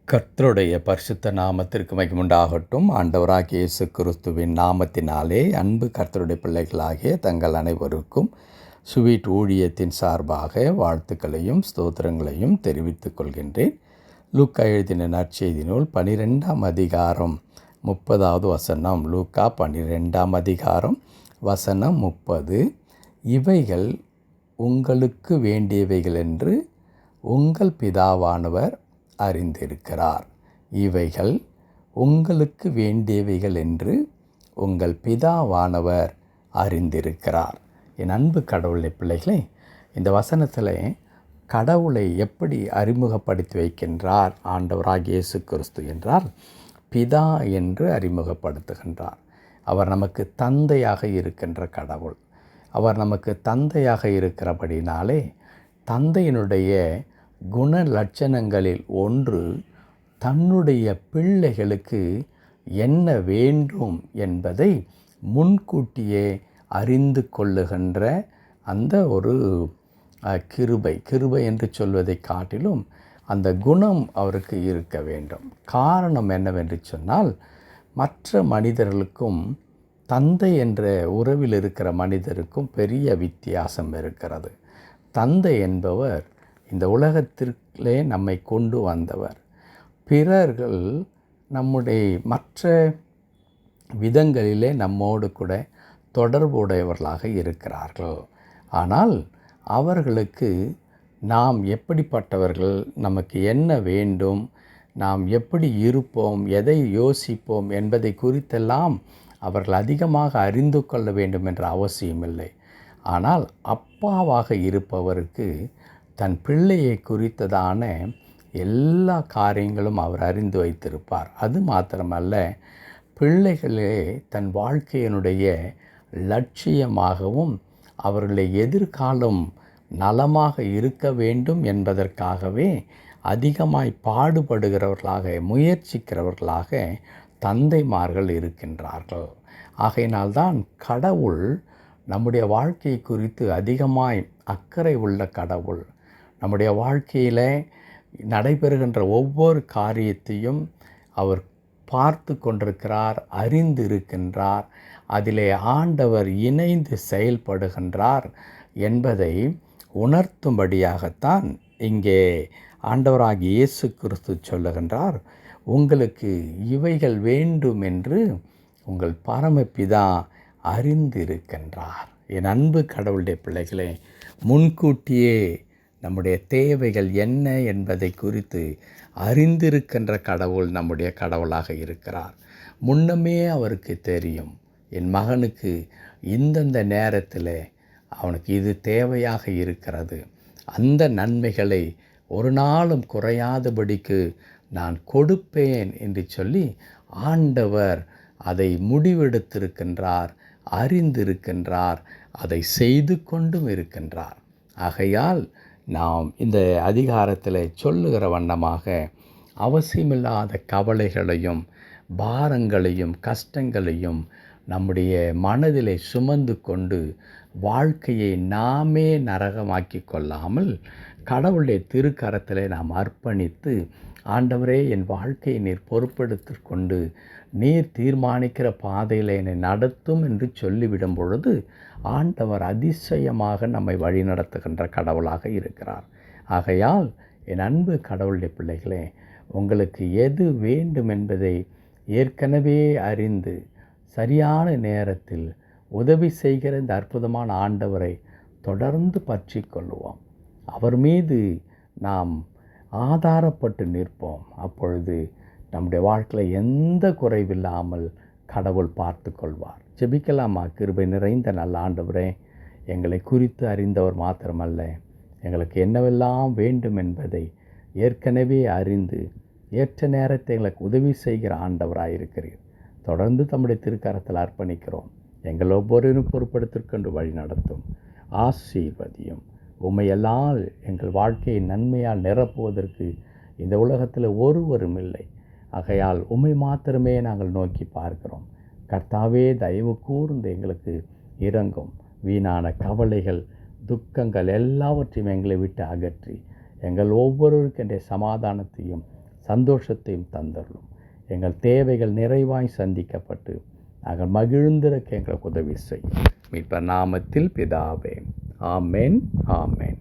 கர்த்தருடைய பரிசுத்த நாமத்திற்கு மகிமுண்டாகட்டும். ஆண்டவராகிய இயேசு கிறிஸ்துவின் நாமத்தினாலே அன்பு கர்த்தருடைய பிள்ளைகளாகிய தங்கள் அனைவருக்கும் ஸ்வீட் ஊழியத்தின் சார்பாக வாழ்த்துக்களையும் ஸ்தோத்திரங்களையும் தெரிவித்துக் கொள்கின்றேன். லூக்கா எழுதின நற்செய்தி நூல் 12ஆம் அதிகாரம் 30வது வசனம். லூக்கா 12ஆம் அதிகாரம் வசனம் 30. இவைகள் உங்களுக்கு வேண்டியவைகள் என்று உங்கள் பிதாவானவர் அறிந்திருக்கிறார். இவைகள் உங்களுக்கு வேண்டியவைகள் என்று உங்கள் பிதாவானவர் அறிந்திருக்கிறார். என் அன்பு கடவுளை பிள்ளைகளே, இந்த வசனத்தில் கடவுளை எப்படி அறிமுகப்படுத்தி வைக்கின்றார் ஆண்டவராகிய இயேசு கிறிஸ்து என்றால், பிதா என்று அறிமுகப்படுத்துகின்றார். அவர் நமக்கு தந்தையாக இருக்கின்ற கடவுள். அவர் நமக்கு தந்தையாக இருக்கிறபடினாலே தந்தையினுடைய குண லட்சணங்களில் ஒன்று தன்னுடைய பிள்ளைகளுக்கு என்ன வேண்டும் என்பதை முன்கூட்டியே அறிந்து கொள்ளுகின்ற அந்த ஒரு கிருபை என்று சொல்வதை காட்டிலும் அந்த குணம் அவருக்கு இருக்க வேண்டும். காரணம் என்னவென்று சொன்னால், மற்ற மனிதர்களுக்கும் தந்தை என்ற உறவில் இருக்கிற மனிதருக்கும் பெரிய வித்தியாசம் இருக்கிறது. தந்தை என்பவர் இந்த உலகத்திற்குள்ளே நம்மை கொண்டு வந்தவர். பிறர்கள் நம்முடைய மற்ற விதங்களிலே நம்மோடு கூட தொடர்புடையவர்களாக இருக்கிறார்கள். ஆனால் அவர்களுக்கு நாம் எப்படிப்பட்டவர்கள், நமக்கு என்ன வேண்டும், நாம் எப்படி இருப்போம், எதை யோசிப்போம் என்பதை குறித்தெல்லாம் அவர்கள் அதிகமாக அறிந்து கொள்ள வேண்டும் என்ற அவசியமில்லை. ஆனால் அப்பாவாக இருப்பவருக்கு தன் பிள்ளையை குறித்ததான எல்லா காரியங்களும் அவர் அறிந்து வைத்திருப்பார். அது மாத்திரமல்ல, பிள்ளைகளே தன் வாழ்க்கையினுடைய லட்சியமாகவும் அவர்களுடைய எதிர்காலம் நலமாக இருக்க வேண்டும் என்பதற்காகவே அதிகமாய் பாடுபடுகிறவர்களாக, முயற்சிக்கிறவர்களாக தந்தைமார்கள் இருக்கின்றார்கள். ஆகையினால்தான் கடவுள் நம்முடைய வாழ்க்கையை குறித்து அதிகமாய் அக்கறை உள்ள கடவுள். நம்முடைய வாழ்க்கையில் நடைபெறுகின்ற ஒவ்வொரு காரியத்தையும் அவர் பார்த்து கொண்டிருக்கிறார், அறிந்து இருக்கின்றார். அதிலே ஆண்டவர் இணைந்து செயல்படுகின்றார் என்பதை உணர்த்தும்படியாகத்தான் இங்கே ஆண்டவராகிய இயேசு கிறிஸ்து சொல்லுகின்றார், உங்களுக்கு இவைகள் வேண்டும் என்று உங்கள் பரமபிதா அறிந்திருக்கின்றார். என் அன்பு கடவுளுடைய பிள்ளைகளே, முன்கூட்டியே நம்முடைய தேவைகள் என்ன என்பதை குறித்து அறிந்திருக்கின்ற கடவுள் நம்முடைய கடவுளாக இருக்கிறார். முன்னமே அவருக்கு தெரியும், என் மகனுக்கு இந்தந்த நேரத்தில் அவனுக்கு இது தேவையாக இருக்கிறது, அந்த நன்மைகளை ஒரு நாளும் குறையாதபடிக்கு நான் கொடுப்பேன் என்று சொல்லி ஆண்டவர் அதை முடிவெடுத்திருக்கின்றார், அறிந்திருக்கின்றார், அதை செய்து கொண்டும் இருக்கின்றார். ஆகையால் நாம் இந்த அதிகாரத்தில் சொல்லுகிற வண்ணமாக அவசியமில்லாத கவலைகளையும் பாரங்களையும் கஷ்டங்களையும் நம்முடைய மனதிலே சுமந்து கொண்டு வாழ்க்கையை நாமே நரகமாக்கி கொள்ளாமல் கடவுளுடைய திருக்கரத்தில் நாம் அர்ப்பணித்து, ஆண்டவரே என் வாழ்க்கையை நீர் பொறுப்பெடுத்து கொண்டு நீர் தீர்மானிக்கிற பாதையில் என்னை நடத்தும் என்று சொல்லிவிடும் பொழுது ஆண்டவர் அதிசயமாக நம்மை வழிநடத்துகின்ற கடவுளாக இருக்கிறார். ஆகையால் என் அன்பு கடவுளுடைய பிள்ளைகளே, உங்களுக்கு எது வேண்டும் என்பதை ஏற்கனவே அறிந்து சரியான நேரத்தில் உதவி செய்கிற இந்த அற்புதமான ஆண்டவரை தொடர்ந்து பற்றி கொள்வோம். அவர் மீது நாம் ஆதாரப்பட்டு நிற்போம். அப்பொழுது நம்முடைய வாழ்க்கையில் எந்த குறைவில்லாமல் கடவுள் பார்த்து கொள்வார். ஜெபிக்கலாமா? கிருபை நிறைந்த நல்ல ஆண்டவரே, எங்களை குறித்து அறிந்தவர் மாத்திரமல்ல, எங்களுக்கு என்னவெல்லாம் வேண்டும் என்பதை ஏற்கனவே அறிந்து ஏற்ற நேரத்தை எங்களுக்கு உதவி செய்கிற ஆண்டவராயிருக்கிறீர். தொடர்ந்து தம்முடைய திருக்கரத்தில் அர்ப்பணிக்கிறோம். எங்கள் ஒவ்வொருவரும் பொறுப்படுத்திற்கொண்டு வழி நடத்தும், ஆசீர்வதியும். உம்மையெல்லாம் எங்கள் வாழ்க்கையை நன்மையால் நிரப்புவதற்கு இந்த உலகத்தில் ஒருவரும் இல்லை. ஆகையால் உம்மை மாத்திரமே நாங்கள் நோக்கி பார்க்கிறோம். கர்த்தாவே, தயவு கூர்ந்து எங்களுக்கு இரங்கும். வீணான கவலைகள், துக்கங்கள் எல்லாவற்றையும் எங்களை விட்டு அகற்றி எங்கள் ஒவ்வொருவருக்கென்ற சமாதானத்தையும் சந்தோஷத்தையும் தந்தரலும். எங்கள் தேவைகள் நிறைவாய் சந்திக்கப்பட்டு நாங்கள் மகிழ்ந்திருக்க எங்களுக்கு உதவி செய்யும். மீட்பர் நாமத்தில் பிதாவே. ஆமென், ஆமென்.